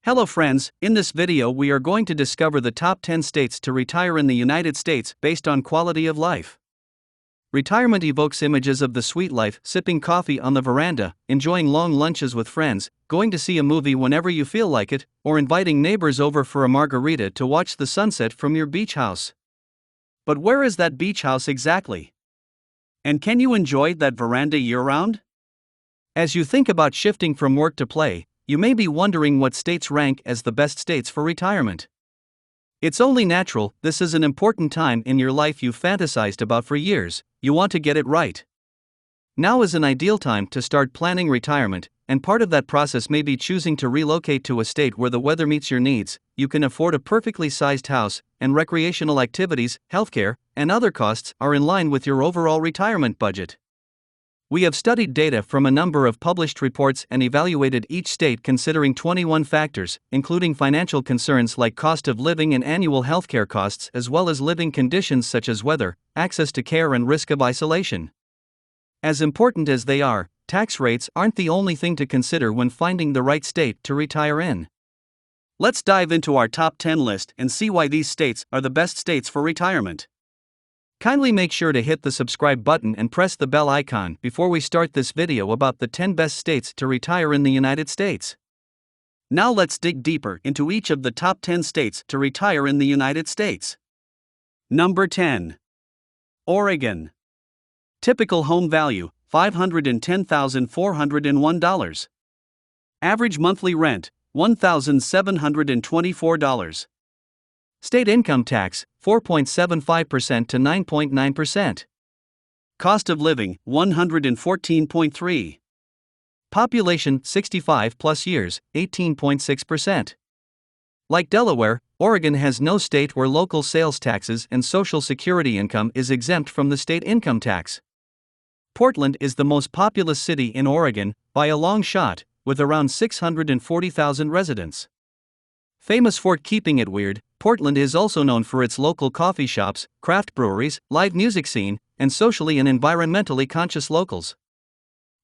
Hello friends, in this video we are going to discover the top 10 states to retire in the United States based on quality of life. Retirement evokes images of the sweet life, sipping coffee on the veranda, enjoying long lunches with friends, going to see a movie whenever you feel like it, or inviting neighbors over for a margarita to watch the sunset from your beach house. But where is that beach house exactly? And can you enjoy that veranda year-round? As you think about shifting from work to play, you may be wondering what states rank as the best states for retirement. It's only natural, this is an important time in your life you've fantasized about for years, you want to get it right. Now is an ideal time to start planning retirement, and part of that process may be choosing to relocate to a state where the weather meets your needs, you can afford a perfectly sized house, and recreational activities, healthcare, and other costs are in line with your overall retirement budget. We have studied data from a number of published reports and evaluated each state considering 21 factors, including financial concerns like cost of living and annual healthcare costs, as well as living conditions such as weather, access to care, and risk of isolation. As important as they are, tax rates aren't the only thing to consider when finding the right state to retire in. Let's dive into our top 10 list and see why these states are the best states for retirement. Kindly make sure to hit the subscribe button and press the bell icon before we start this video about the 10 best states to retire in the United States. Now let's dig deeper into each of the top 10 states to retire in the United States. Number 10. Oregon. Typical home value, $510,401. Average monthly rent, $1,724. State income tax, 4.75% to 9.9%. Cost of living, 114.3. Population, 65 plus years, 18.6%. Like Delaware, Oregon has no state where local sales taxes and Social Security income is exempt from the state income tax. Portland is the most populous city in Oregon, by a long shot, with around 640,000 residents. Famous for keeping it weird, Portland is also known for its local coffee shops, craft breweries, live music scene, and socially and environmentally conscious locals.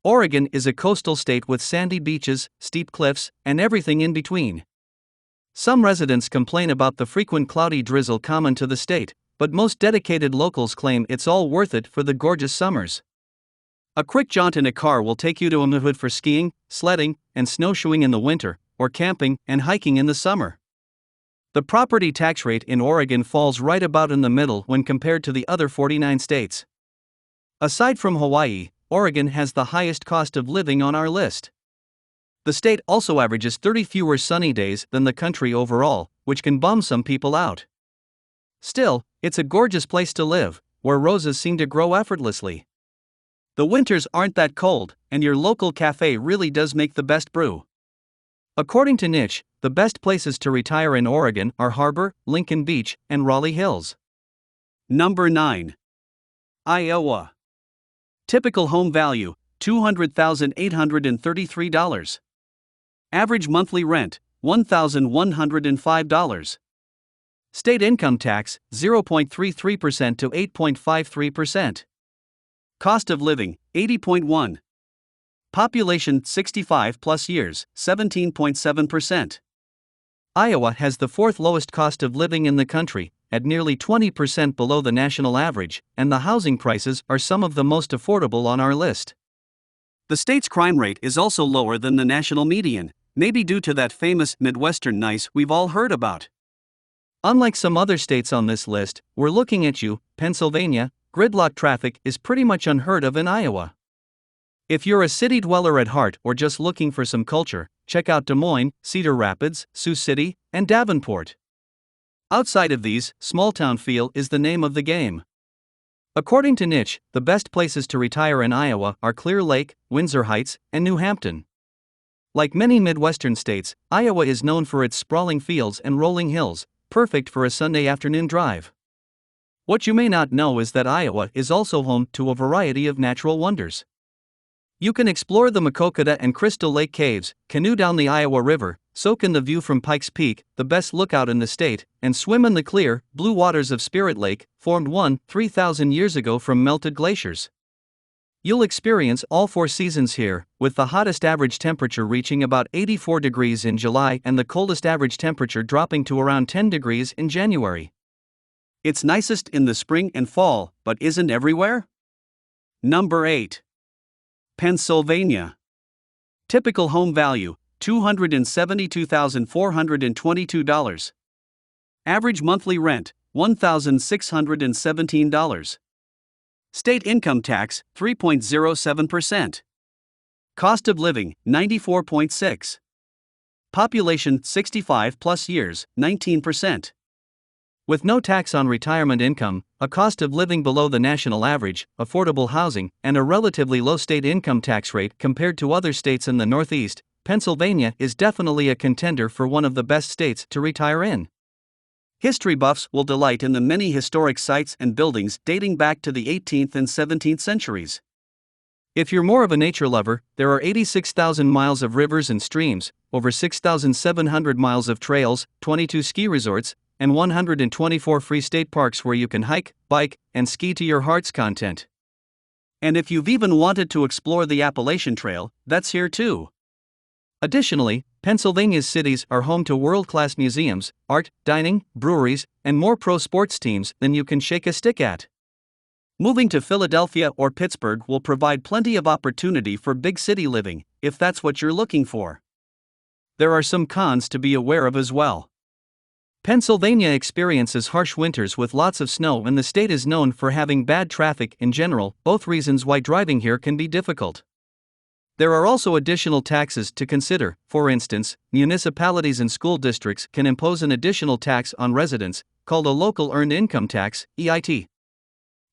Oregon is a coastal state with sandy beaches, steep cliffs, and everything in between. Some residents complain about the frequent cloudy drizzle common to the state, but most dedicated locals claim it's all worth it for the gorgeous summers. A quick jaunt in a car will take you to a neighborhood for skiing, sledding, and snowshoeing in the winter, or camping and hiking in the summer. The property tax rate in Oregon falls right about in the middle when compared to the other 49 states. Aside from Hawaii, Oregon has the highest cost of living on our list. The state also averages 30 fewer sunny days than the country overall, which can bum some people out. Still, it's a gorgeous place to live, where roses seem to grow effortlessly. The winters aren't that cold, and your local cafe really does make the best brew. According to Niche, the best places to retire in Oregon are Harbor, Lincoln Beach, and Raleigh Hills. Number 9. Iowa. Typical home value, $200,833. Average monthly rent, $1,105. State income tax, 0.33% to 8.53%. Cost of living, 80.1. Population, 65 plus years, 17.7%. Iowa has the fourth lowest cost of living in the country, at nearly 20% below the national average, and the housing prices are some of the most affordable on our list. The state's crime rate is also lower than the national median, maybe due to that famous Midwestern nice we've all heard about. Unlike some other states on this list, we're looking at you, Pennsylvania. Gridlock traffic is pretty much unheard of in Iowa. If you're a city dweller at heart or just looking for some culture, check out Des Moines, Cedar Rapids, Sioux City, and Davenport. Outside of these, small-town feel is the name of the game. According to Niche, the best places to retire in Iowa are Clear Lake, Windsor Heights, and New Hampton. Like many Midwestern states, Iowa is known for its sprawling fields and rolling hills, perfect for a Sunday afternoon drive. What you may not know is that Iowa is also home to a variety of natural wonders. You can explore the Maquoketa and Crystal Lake caves, canoe down the Iowa River, soak in the view from Pikes Peak, the best lookout in the state, and swim in the clear, blue waters of Spirit Lake, formed 3,000 years ago from melted glaciers. You'll experience all 4 seasons here, with the hottest average temperature reaching about 84 degrees in July and the coldest average temperature dropping to around 10 degrees in January. It's nicest in the spring and fall, but isn't everywhere? Number 8. Pennsylvania. Typical home value, $272,422. Average monthly rent, $1,617. State income tax, 3.07%. Cost of living, 94.6. Population, 65 plus years, 19%. With no tax on retirement income, a cost of living below the national average, affordable housing, and a relatively low state income tax rate compared to other states in the Northeast, Pennsylvania is definitely a contender for one of the best states to retire in. History buffs will delight in the many historic sites and buildings dating back to the 18th and 17th centuries. If you're more of a nature lover, there are 86,000 miles of rivers and streams, over 6,700 miles of trails, 22 ski resorts, and 124 free state parks where you can hike, bike, and ski to your heart's content. And if you've even wanted to explore the Appalachian Trail, that's here too. Additionally, Pennsylvania's cities are home to world-class museums, art, dining, breweries, and more pro sports teams than you can shake a stick at. Moving to Philadelphia or Pittsburgh will provide plenty of opportunity for big city living, if that's what you're looking for. There are some cons to be aware of as well. Pennsylvania experiences harsh winters with lots of snow, and the state is known for having bad traffic in general, both reasons why driving here can be difficult. There are also additional taxes to consider. For instance, municipalities and school districts can impose an additional tax on residents, called a local earned income tax, EIT.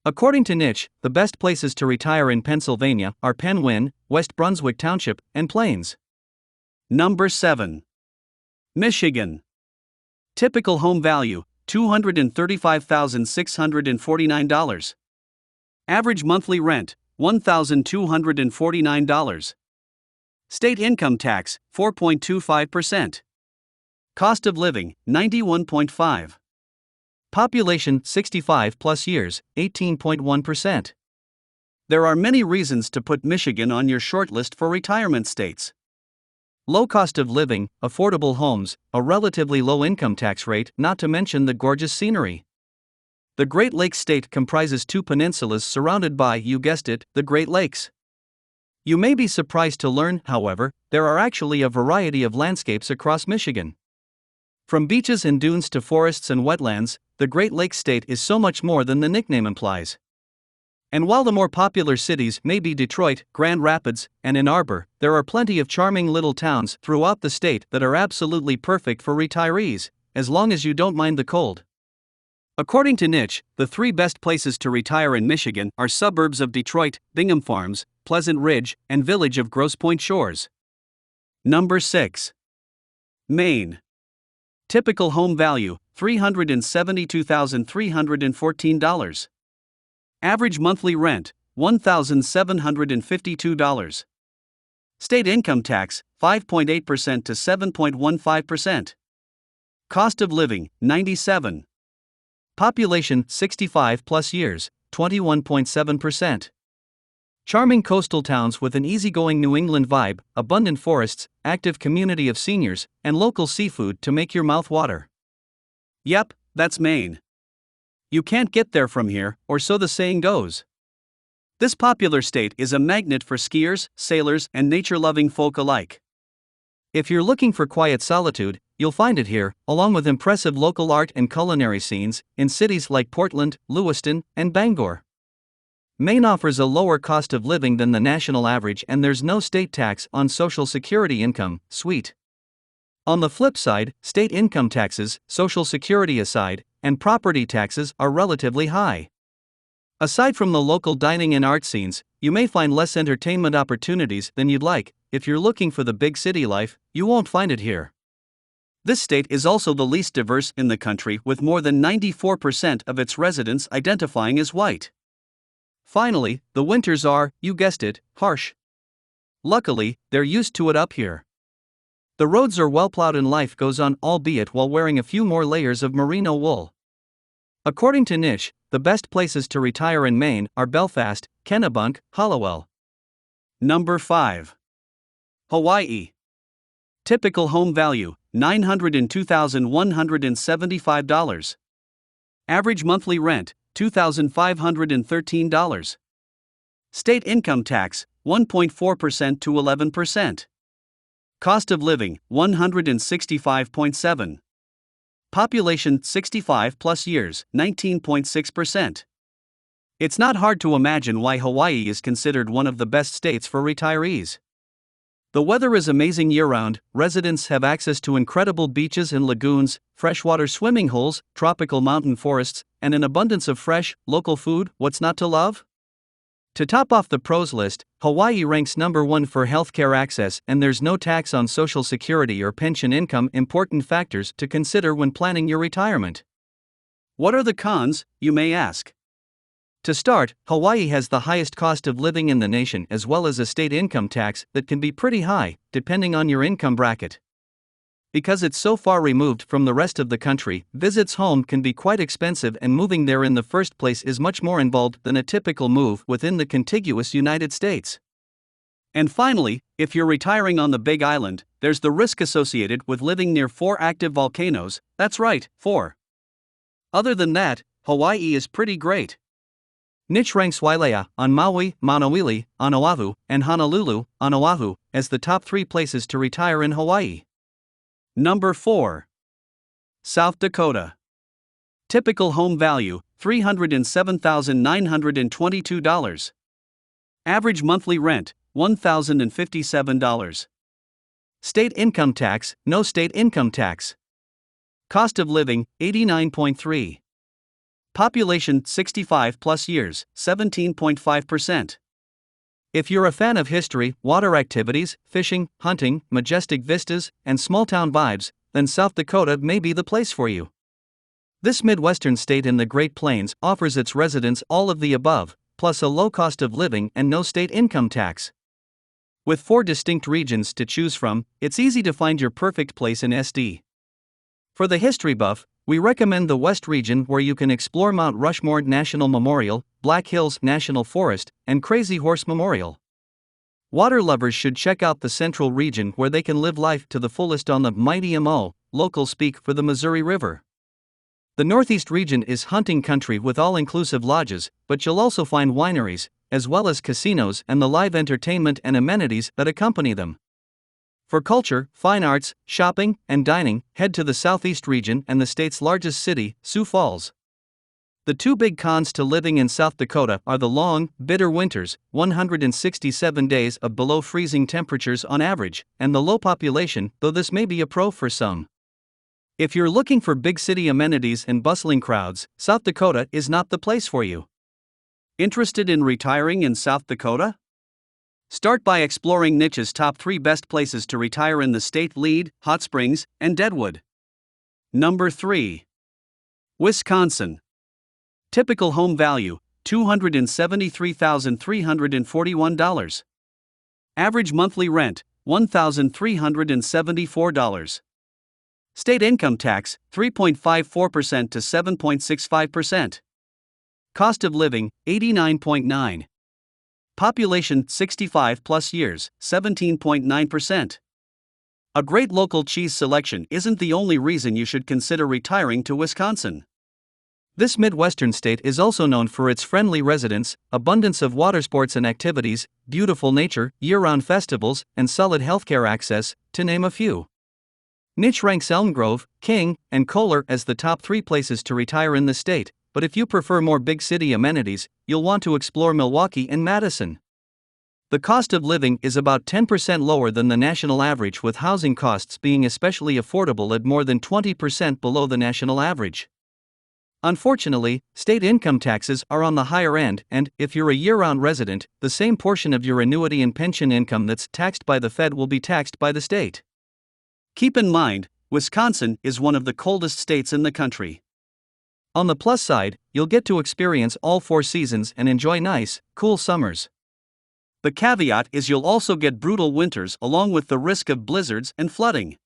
According to Niche, the best places to retire in Pennsylvania are Penn Wynne, West Brunswick Township, and Plains. Number 7. Michigan. Typical home value, $235,649. Average monthly rent, $1,249. State income tax, 4.25%. Cost of living, 91.5. Population, 65 plus years, 18.1%. There are many reasons to put Michigan on your shortlist for retirement states. Low cost of living, affordable homes, a relatively low income tax rate, not to mention the gorgeous scenery. The Great Lakes state comprises 2 peninsulas surrounded by, you guessed it, the Great Lakes. You may be surprised to learn, however, there are actually a variety of landscapes across Michigan. From beaches and dunes to forests and wetlands, the Great Lakes state is so much more than the nickname implies. And while the more popular cities may be Detroit, Grand Rapids, and Ann Arbor, there are plenty of charming little towns throughout the state that are absolutely perfect for retirees, as long as you don't mind the cold. According to Niche, the 3 best places to retire in Michigan are suburbs of Detroit, Bingham Farms, Pleasant Ridge, and Village of Grosse Pointe Shores. Number 6. Maine. Typical home value, $372,314. Average monthly rent, $1,752. State income tax, 5.8% to 7.15%. Cost of living, 97. Population, 65 plus years, 21.7%. Charming coastal towns with an easygoing New England vibe, abundant forests, active community of seniors, and local seafood to make your mouth water. Yep, that's Maine. You can't get there from here, or so the saying goes. This popular state is a magnet for skiers, sailors, and nature-loving folk alike. If you're looking for quiet solitude, you'll find it here, along with impressive local art and culinary scenes, in cities like Portland, Lewiston, and Bangor. Maine offers a lower cost of living than the national average, and there's no state tax on Social Security income, sweet. On the flip side, state income taxes, Social Security aside, and property taxes are relatively high. Aside from the local dining and art scenes, you may find less entertainment opportunities than you'd like. If you're looking for the big city life, you won't find it here. This state is also the least diverse in the country, with more than 94% of its residents identifying as white. Finally, the winters are, you guessed it, harsh. Luckily, they're used to it up here. The roads are well plowed and life goes on, albeit while wearing a few more layers of merino wool. According to Niche, the best places to retire in Maine are Belfast, Kennebunk, Hollowell. Number 5. Hawaii. Typical home value, $902,175. Average monthly rent, $2,513. State income tax, 1.4% to 11%. Cost of living, 165.7. Population, 65 plus years, 19.6%. It's not hard to imagine why Hawaii is considered one of the best states for retirees. The weather is amazing year-round, residents have access to incredible beaches and lagoons, freshwater swimming holes, tropical mountain forests, and an abundance of fresh, local food. What's not to love? To top off the pros list, Hawaii ranks number 1 for healthcare access, and there's no tax on Social Security or pension income, important factors to consider when planning your retirement. What are the cons, you may ask? To start, Hawaii has the highest cost of living in the nation, as well as a state income tax that can be pretty high, depending on your income bracket. Because it's so far removed from the rest of the country, visits home can be quite expensive, and moving there in the first place is much more involved than a typical move within the contiguous United States. And finally, if you're retiring on the Big Island, there's the risk associated with living near 4 active volcanoes. That's right, 4. Other than that, Hawaii is pretty great. Niche ranks Wailea, on Maui, Maunawili, on Oahu, and Honolulu, on Oahu, as the top 3 places to retire in Hawaii. Number 4. South Dakota. Typical home value, $307,922. Average monthly rent, $1,057. State income tax, no state income tax. Cost of living, 89.3. Population, 65 plus years, 17.5%. If you're a fan of history, water activities, fishing, hunting, majestic vistas, and small-town vibes, then South Dakota may be the place for you. This Midwestern state in the Great Plains offers its residents all of the above, plus a low cost of living and no state income tax. With 4 distinct regions to choose from, it's easy to find your perfect place in SD. For the history buff, we recommend the West region, where you can explore Mount Rushmore National Memorial, Black Hills National Forest, and Crazy Horse Memorial. Water lovers should check out the Central region, where they can live life to the fullest on the mighty Mo, local speak for the Missouri River. The Northeast region is hunting country with all-inclusive lodges, but you'll also find wineries, as well as casinos and the live entertainment and amenities that accompany them. For culture, fine arts, shopping, and dining, head to the Southeast region and the state's largest city, Sioux Falls. The 2 big cons to living in South Dakota are the long, bitter winters, 167 days of below freezing temperatures on average, and the low population, though this may be a pro for some. If you're looking for big city amenities and bustling crowds, South Dakota is not the place for you. Interested in retiring in South Dakota? Start by exploring Niche's top 3 best places to retire in the state: Lead, Hot Springs, and Deadwood. Number 3. Wisconsin. Typical home value, $273,341. Average monthly rent, $1,374. State income tax, 3.54% to 7.65%. Cost of living, 89.9. Population, 65 plus years, 17.9%. A great local cheese selection isn't the only reason you should consider retiring to Wisconsin. This Midwestern state is also known for its friendly residents, abundance of water sports and activities, beautiful nature, year-round festivals, and solid healthcare access, to name a few. Niche ranks Elm Grove, King, and Kohler as the top 3 places to retire in the state, but if you prefer more big city amenities, you'll want to explore Milwaukee and Madison. The cost of living is about 10% lower than the national average, with housing costs being especially affordable at more than 20% below the national average. Unfortunately, state income taxes are on the higher end, and, if you're a year-round resident, the same portion of your annuity and pension income that's taxed by the Fed will be taxed by the state. Keep in mind, Wisconsin is one of the coldest states in the country. On the plus side, you'll get to experience all 4 seasons and enjoy nice, cool summers. The caveat is you'll also get brutal winters, along with the risk of blizzards and flooding.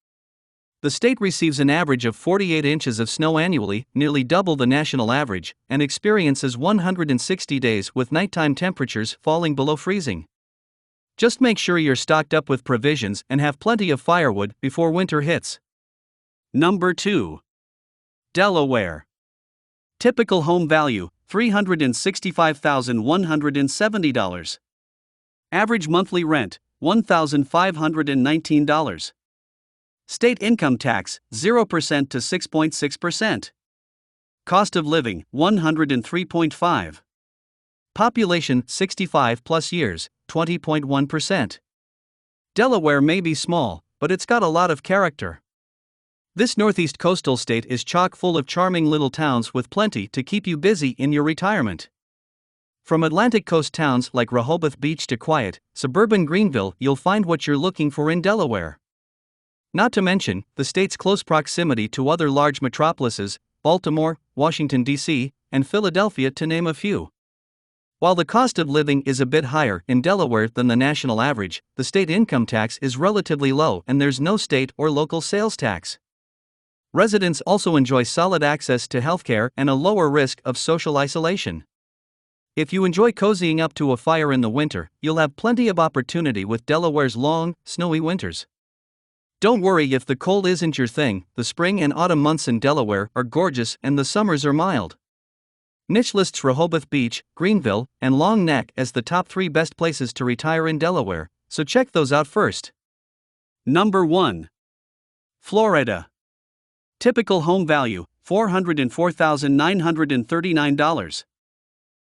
The state receives an average of 48 inches of snow annually, nearly double the national average, and experiences 160 days with nighttime temperatures falling below freezing. Just make sure you're stocked up with provisions and have plenty of firewood before winter hits. Number 2. Delaware. Typical home value, $365,170. Average monthly rent, $1,519. State income tax, 0% to 6.6%. Cost of living, 103.5. Population, 65 plus years, 20.1%. Delaware may be small, but it's got a lot of character. This northeast coastal state is chock full of charming little towns with plenty to keep you busy in your retirement. From Atlantic coast towns like Rehoboth Beach to quiet, suburban Greenville, you'll find what you're looking for in Delaware. Not to mention, the state's close proximity to other large metropolises, Baltimore, Washington, D.C., and Philadelphia to name a few. While the cost of living is a bit higher in Delaware than the national average, the state income tax is relatively low and there's no state or local sales tax. Residents also enjoy solid access to healthcare and a lower risk of social isolation. If you enjoy cozying up to a fire in the winter, you'll have plenty of opportunity with Delaware's long, snowy winters. Don't worry if the cold isn't your thing, the spring and autumn months in Delaware are gorgeous and the summers are mild. Niche lists Rehoboth Beach, Greenville, and Long Neck as the top 3 best places to retire in Delaware, so check those out first. Number 1. Florida. Typical home value, $404,939.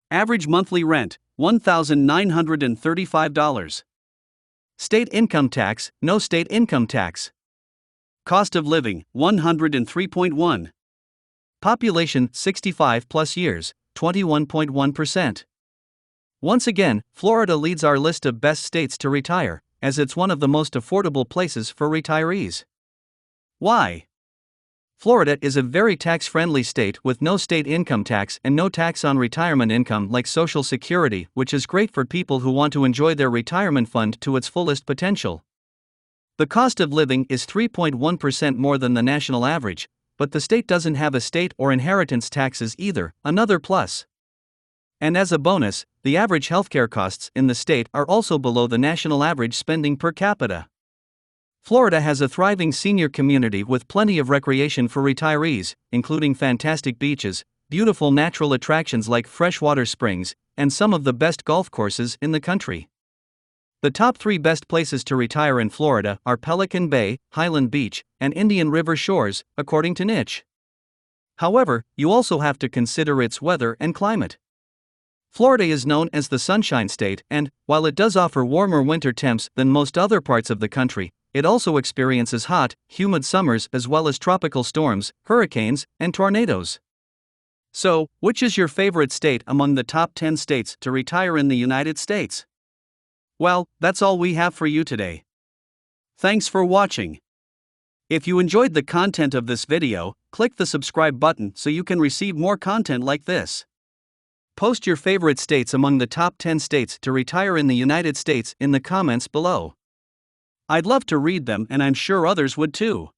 Average monthly rent, $1,935. State income tax, no state income tax. Cost of living, 103.1. Population, 65 plus years, 21.1%. Once again, Florida leads our list of best states to retire, as it's one of the most affordable places for retirees. Why? Florida is a very tax-friendly state with no state income tax and no tax on retirement income like Social Security, which is great for people who want to enjoy their retirement fund to its fullest potential. The cost of living is 3.1% more than the national average, but the state doesn't have estate or inheritance taxes either, another plus. And as a bonus, the average healthcare costs in the state are also below the national average spending per capita. Florida has a thriving senior community with plenty of recreation for retirees, including fantastic beaches, beautiful natural attractions like freshwater springs, and some of the best golf courses in the country. The top 3 best places to retire in Florida are Pelican Bay, Highland Beach, and Indian River Shores, according to Niche. However, you also have to consider its weather and climate. Florida is known as the Sunshine State, and, while it does offer warmer winter temps than most other parts of the country, it also experiences hot, humid summers as well as tropical storms, hurricanes, and tornadoes. So, which is your favorite state among the top 10 states to retire in the United States? Well, that's all we have for you today. Thanks for watching. If you enjoyed the content of this video, click the subscribe button so you can receive more content like this. Post your favorite states among the top 10 states to retire in the United States in the comments below. I'd love to read them and I'm sure others would too.